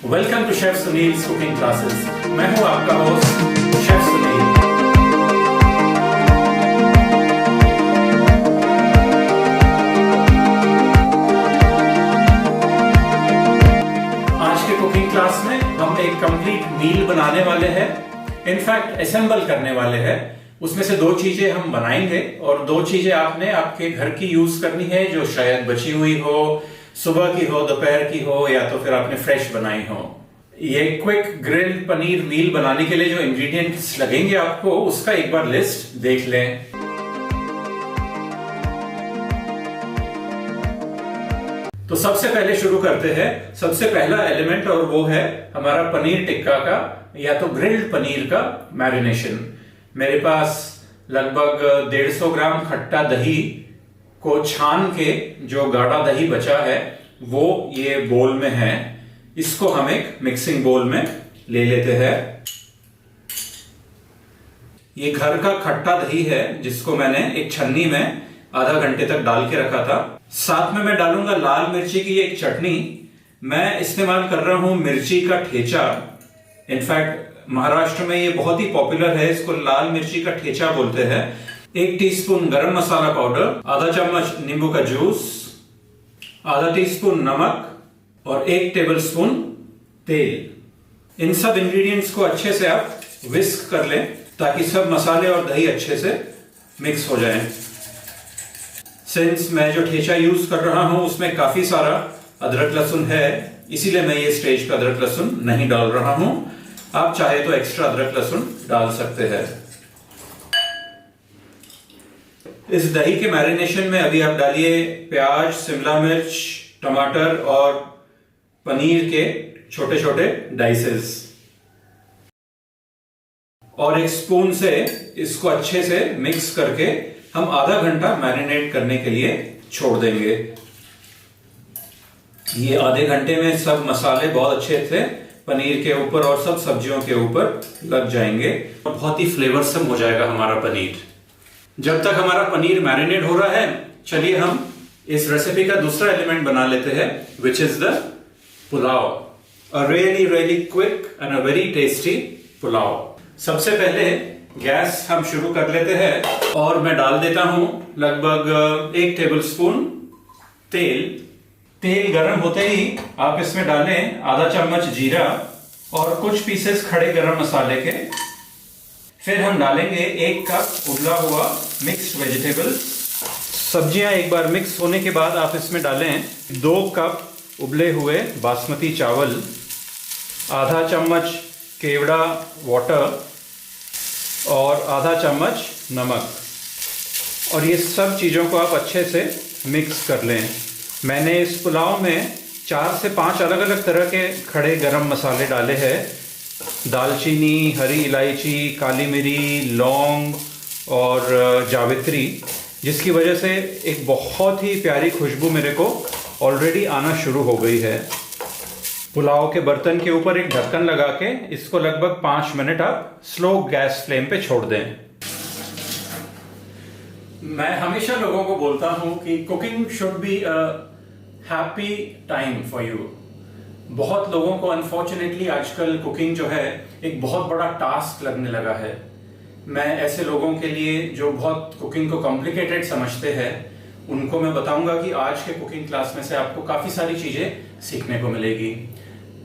Welcome to chef Sunil cooking classes. मैं हूं आपका होस्ट शेफ सुनील। आज के कुकिंग क्लास में हम एक कंप्लीट मील बनाने वाले हैं, इनफैक्ट असेंबल करने वाले हैं। उसमें से 2 चीजें हम बनाएंगे और 2 चीजें आपने आपके घर की यूज करनी है, जो शायद बची हुई हो, सुबह की हो, दोपहर की हो, या तो फिर आपने फ्रेश बनाई हो। ये क्विक ग्रिल्ड पनीर मील बनाने के लिए जो इंग्रेडिएंट्स लगेंगे आपको, उसका एक बार लिस्ट देख लें। तो सबसे पहले शुरू करते हैं। सबसे पहला एलिमेंट और वो है हमारा पनीर टिक्का का या तो ग्रिल्ड पनीर का मैरिनेशन। मेरे पास लगभग 150 ग्राम खट्टा दही को छान के जो गाढ़ा दही बचा है वो ये बोल में है। इसको हम एक मिक्सिंग बोल में ले लेते हैं। ये घर का खट्टा दही है जिसको मैंने एक छन्नी में आधा घंटे तक डाल के रखा था। साथ में मैं डालूंगा लाल मिर्ची की एक चटनी। मैं इस्तेमाल कर रहा हूं मिर्ची का ठेचा। इनफैक्ट महाराष्ट्र में ये बहुत ही पॉपुलर है, इसको लाल मिर्ची का ठेचा बोलते हैं। 1 टीस्पून गरम मसाला पाउडर, आधा चम्मच नींबू का जूस, आधा टीस्पून नमक और 1 टेबलस्पून तेल। इन सब इंग्रेडिएंट्स को अच्छे से आप विस्क कर लें ताकि सब मसाले और दही अच्छे से मिक्स हो जाएं। सिंस मैं जो ठेचा यूज कर रहा हूं उसमें काफी सारा अदरक लहसुन है, इसीलिए मैं ये स्टेज पे अदरक लहसुन नहीं डाल रहा हूं। आप चाहे तो एक्स्ट्रा अदरक लहसुन डाल सकते हैं। इस दही के मैरिनेशन में अभी आप डालिए प्याज, शिमला मिर्च, टमाटर और पनीर के छोटे छोटे डाइसेस, और एक स्पून से इसको अच्छे से मिक्स करके हम आधा घंटा मैरिनेट करने के लिए छोड़ देंगे। ये आधे घंटे में सब मसाले बहुत अच्छे से पनीर के ऊपर और सब सब्जियों के ऊपर लग जाएंगे और बहुत ही फ्लेवरसम हो जाएगा हमारा पनीर। जब तक हमारा पनीर मैरिनेट हो रहा है, चलिए हम इस रेसिपी का दूसरा एलिमेंट बना लेते हैं, which is the pulao. A really quick and a very tasty pulao. सबसे पहले गैस हम शुरू कर लेते हैं और मैं डाल देता हूं लगभग 1 टेबलस्पून तेल। तेल गर्म होते ही आप इसमें डालें आधा चम्मच जीरा और कुछ पीसेस खड़े गरम मसाले के। फिर हम डालेंगे 1 कप उबला हुआ मिक्स्ड वेजिटेबल्स। सब्जियां एक बार मिक्स होने के बाद आप इसमें डालें 2 कप उबले हुए बासमती चावल, आधा चम्मच केवड़ा वाटर और आधा चम्मच नमक, और ये सब चीज़ों को आप अच्छे से मिक्स कर लें। मैंने इस पुलाव में 4 से 5 अलग अलग तरह के खड़े गरम मसाले डाले हैं। दालचीनी, हरी इलायची, काली मिरी, लौंग और जावित्री, जिसकी वजह से एक बहुत ही प्यारी खुशबू मेरे को ऑलरेडी आना शुरू हो गई है। पुलाव के बर्तन के ऊपर एक ढक्कन लगा के इसको लगभग 5 मिनट आप स्लो गैस फ्लेम पे छोड़ दें। मैं हमेशा लोगों को बोलता हूं कि cooking should be a happy time for you. बहुत लोगों को अनफॉर्चुनेटली आजकल कुकिंग जो है एक बहुत बड़ा टास्क लगने लगा है। मैं ऐसे लोगों के लिए जो बहुत कुकिंग को कॉम्प्लिकेटेड समझते हैं, उनको मैं बताऊंगा कि आज के कुकिंग क्लास में से आपको काफी सारी चीजें सीखने को मिलेगी।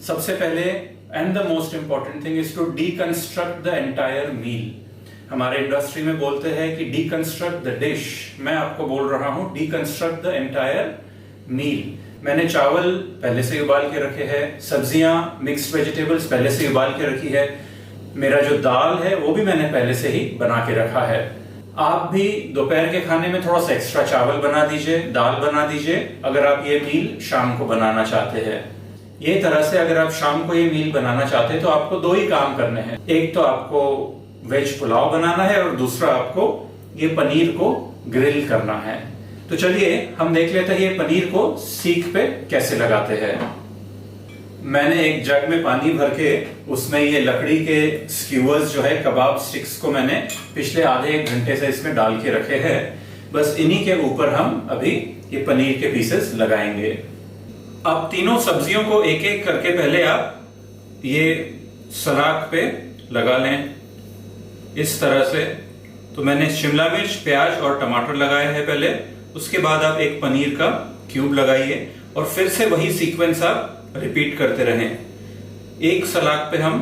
सबसे पहले and the most important thing is to deconstruct the entire meal. हमारे इंडस्ट्री में बोलते हैं कि डीकंस्ट्रक्ट द डिश। मैं आपको बोल रहा हूं डीकंस्ट्रक्ट द एंटायर मील। मैंने चावल पहले से उबाल के रखे हैं, सब्जियां मिक्स्ड वेजिटेबल्स पहले से उबाल के रखी है, मेरा जो दाल है वो भी मैंने पहले से ही बना के रखा है। आप भी दोपहर के खाने में थोड़ा सा एक्स्ट्रा चावल बना दीजिए, दाल बना दीजिए, अगर आप ये मील शाम को बनाना चाहते हैं। ये तरह से अगर आप शाम को ये मील बनाना चाहते हैं तो आपको 2 ही काम करने हैं। एक तो आपको वेज पुलाव बनाना है और दूसरा आपको ये पनीर को ग्रिल करना है। तो चलिए हम देख लेते हैं ये पनीर को सीख पे कैसे लगाते हैं। मैंने एक जग में पानी भर के उसमें ये लकड़ी के स्क्यूअर्स जो है, कबाब स्टिक्स को मैंने पिछले आधे 1 घंटे से इसमें डाल के रखे हैं। बस इन्हीं के ऊपर हम अभी ये पनीर के पीसेस लगाएंगे। अब तीनों सब्जियों को एक एक करके पहले आप ये सलाद पे लगा लें इस तरह से। तो मैंने शिमला मिर्च, प्याज और टमाटर लगाए हैं पहले, उसके बाद आप एक पनीर का क्यूब लगाइए और फिर से वही सीक्वेंस आप रिपीट करते रहें। एक सलाद पे हम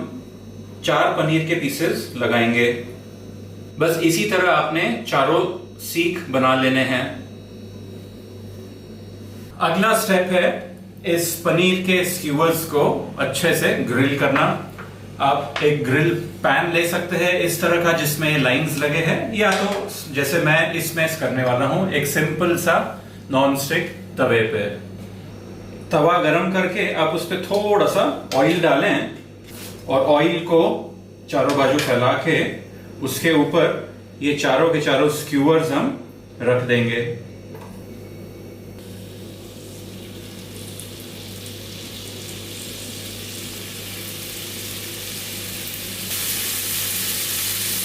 4 पनीर के पीसेस लगाएंगे। बस इसी तरह आपने चारों सीख बना लेने हैं। अगला स्टेप है इस पनीर के स्क्यूवर्स को अच्छे से ग्रिल करना। आप एक ग्रिल पैन ले सकते हैं इस तरह का जिसमें लाइंस लगे हैं, या तो जैसे मैं इसमें करने वाला हूं एक सिंपल सा नॉन स्टिक तवे पे। तवा गरम करके आप उस पर थोड़ा सा ऑयल डालें और ऑयल को चारों बाजू फैला के उसके ऊपर ये चारों के चारों स्क्यूवर्स हम रख देंगे।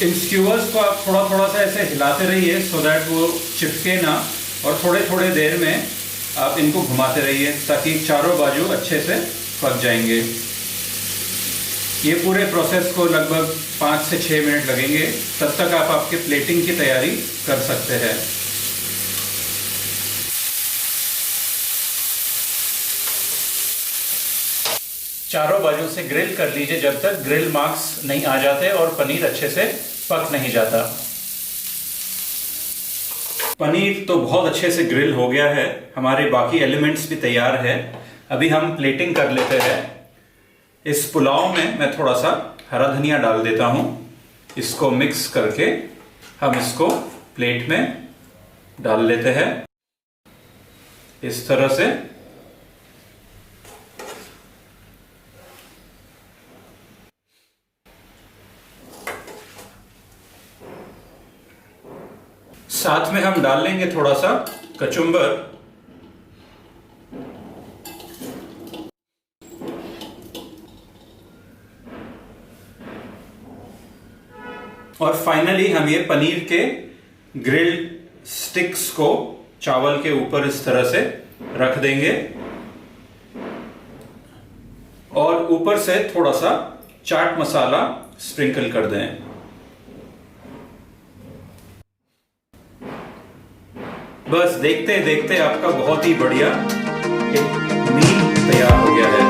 इन स्क्यूवर्स को आप थोड़ा थोड़ा सा ऐसे हिलाते रहिए सो दैट वो चिपके ना, और थोड़े थोड़े देर में आप इनको घुमाते रहिए ताकि चारों बाजू अच्छे से पक जाएंगे। ये पूरे प्रोसेस को लगभग 5 से 6 मिनट लगेंगे। तब तक आप आपके प्लेटिंग की तैयारी कर सकते हैं। चारों बाजू से ग्रिल कर लीजिए जब तक ग्रिल मार्क्स नहीं आ जाते और पनीर अच्छे से पक नहीं जाता। पनीर तो बहुत अच्छे से ग्रिल हो गया है, हमारे बाकी एलिमेंट्स भी तैयार है। अभी हम प्लेटिंग कर लेते हैं। इस पुलाव में मैं थोड़ा सा हरा धनिया डाल देता हूं। इसको मिक्स करके हम इसको प्लेट में डाल लेते हैं इस तरह से। साथ में हम डाल लेंगे थोड़ा सा कचुम्बर। और फाइनली हम ये पनीर के ग्रिल स्टिक्स को चावल के ऊपर इस तरह से रख देंगे और ऊपर से थोड़ा सा चाट मसाला स्प्रिंकल कर दें। बस देखते देखते आपका बहुत ही बढ़िया एक मील तैयार हो गया है।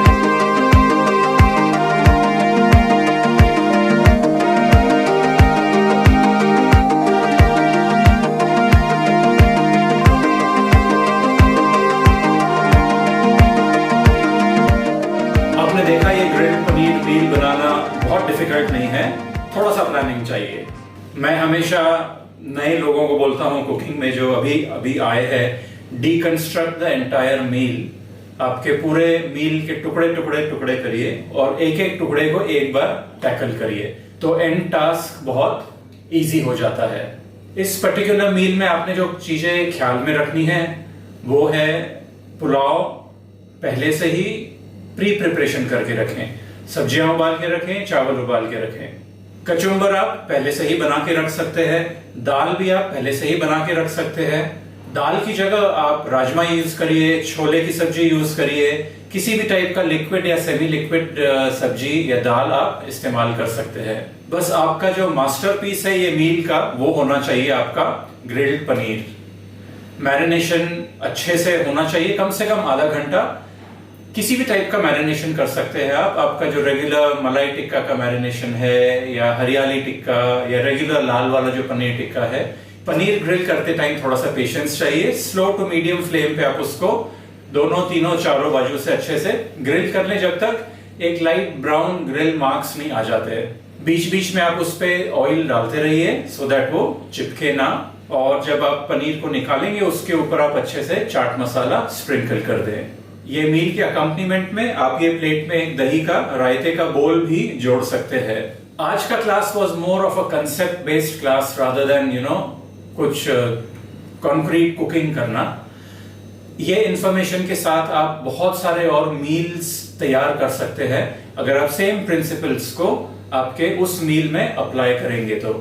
आपने देखा ये ग्रिल्ड पनीर मील बनाना बहुत डिफिकल्ट नहीं है, थोड़ा सा प्लानिंग चाहिए। मैं हमेशा नए लोगों को बोलता हूं कुकिंग में जो अभी अभी आए हैं, डीकंस्ट्रक्ट द एंटायर मील। आपके पूरे मील के टुकड़े टुकड़े टुकड़े करिए और एक एक टुकड़े को एक बार टैकल करिए, तो एंड टास्क बहुत इजी हो जाता है। इस पर्टिकुलर मील में आपने जो चीजें ख्याल में रखनी है वो है पुलाव पहले से ही प्री प्रिपरेशन करके रखें, सब्जियां उबाल के रखें, चावल उबाल के रखें। कचुम्बर आप पहले से ही बना के रख सकते हैं, दाल भी आप पहले से ही बना के रख सकते हैं। दाल की जगह आप राजमा यूज करिए, छोले की सब्जी यूज करिए, किसी भी टाइप का लिक्विड या सेमी लिक्विड सब्जी या दाल आप इस्तेमाल कर सकते हैं। बस आपका जो मास्टरपीस है ये मील का, वो होना चाहिए आपका ग्रिल्ड पनीर। मैरिनेशन अच्छे से होना चाहिए, कम से कम आधा घंटा। किसी भी टाइप का मैरिनेशन कर सकते हैं आप। आपका जो रेगुलर मलाई टिक्का का मैरिनेशन है या हरियाली टिक्का या रेगुलर लाल वाला जो पनीर टिक्का है, पनीर ग्रिल करते टाइम थोड़ा सा पेशेंस चाहिए। स्लो टू मीडियम फ्लेम पे आप उसको दोनों तीनों चारों बाजू से अच्छे से ग्रिल कर लें जब तक एक लाइट ब्राउन ग्रिल मार्क्स नहीं आ जाते। बीच बीच में आप उस पर ऑयल डालते रहिए सो दैट वो चिपके ना, और जब आप पनीर को निकालेंगे उसके ऊपर आप अच्छे से चाट मसाला स्प्रिंकल कर दें। ये मील के अकम्पनीमेंट में आप ये प्लेट में एक दही का रायते का बोल भी जोड़ सकते हैं। आज का class was more of a concept based class rather than कुछ कॉन्क्रीट कुकिंग करना। ये इंफॉर्मेशन के साथ आप बहुत सारे और मील्स तैयार कर सकते हैं अगर आप सेम प्रिंसिपल्स को आपके उस मील में अप्लाई करेंगे तो।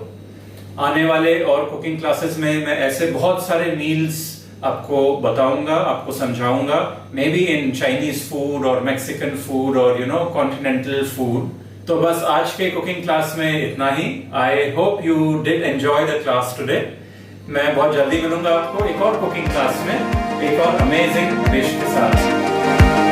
आने वाले और कुकिंग क्लासेस में मैं ऐसे बहुत सारे मील्स आपको बताऊंगा, आपको समझाऊंगा, maybe in Chinese food और मैक्सिकन फूड और कॉन्टिनेंटल फूड। तो बस आज के कुकिंग क्लास में इतना ही। I hope you did enjoy the class today. मैं बहुत जल्दी मिलूंगा आपको एक और कुकिंग क्लास में, एक और अमेजिंग डिश के साथ।